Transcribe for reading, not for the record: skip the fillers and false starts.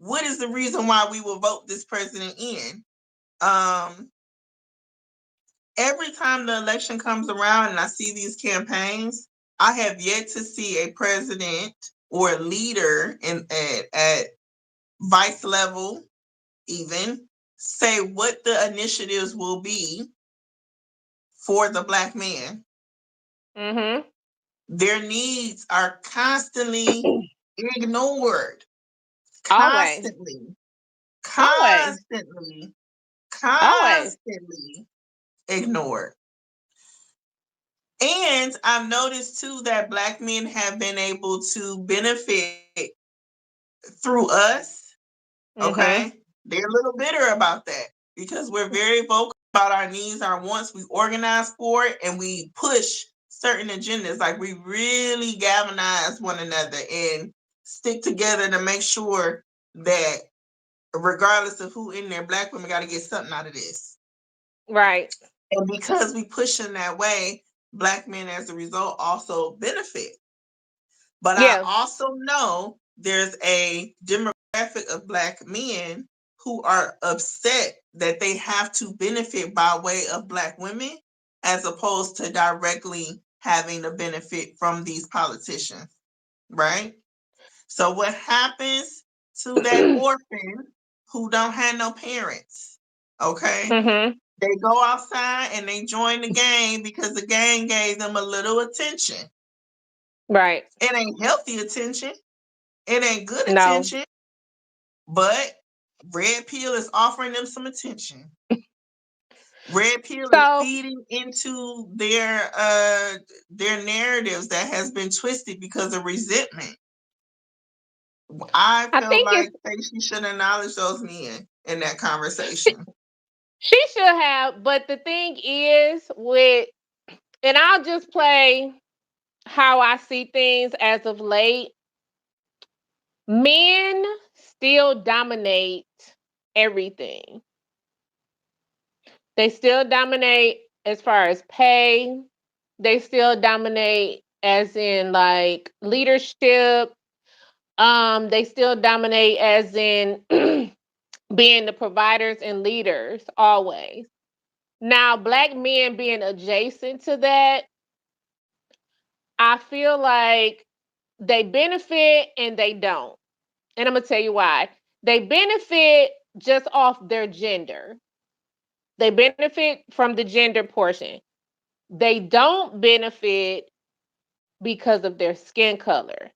what is the reason why we will vote this president in? Um, every time the election comes around and I see these campaigns, I have yet to see a president or a leader at vice level even say what the initiatives will be for the Black man. Mm-hmm. Their needs are constantly ignored. Always. Constantly, Always. constantly, Always. constantly ignored. And I've noticed too that Black men have been able to benefit through us. Okay. Mm-hmm. They're a little bitter about that because we're very vocal about our needs, our wants. We organize for it and we push certain agendas. Like we really galvanize one another and stick together to make sure that regardless of who in there, Black women got to get something out of this. Right. And because we push in that way, Black men as a result also benefit. But I Yeah. also know there's a demographic of Black men who are upset that they have to benefit by way of Black women as opposed to directly having the benefit from these politicians, right? So what happens to that orphan who don't have no parents? Okay? Mm-hmm. They go outside and they join the gang because the gang gave them a little attention. Right. It ain't healthy attention. It ain't good No. attention, but Red Pill is offering them some attention. Red Pill is So feeding into their narratives that has been twisted because of resentment. I I feel think like it's Stacey should acknowledge those men in that conversation. she should have, but the thing is with and I'll just play how I see things as of late. Men still dominate everything. They still dominate as far as pay. They still dominate as in like leadership. They still dominate as in being the providers and leaders always. Now, Black men being adjacent to that, I feel like they benefit and they don't. And I'm gonna tell you why. They benefit just off their gender. They benefit from the gender portion. They don't benefit because of their skin color.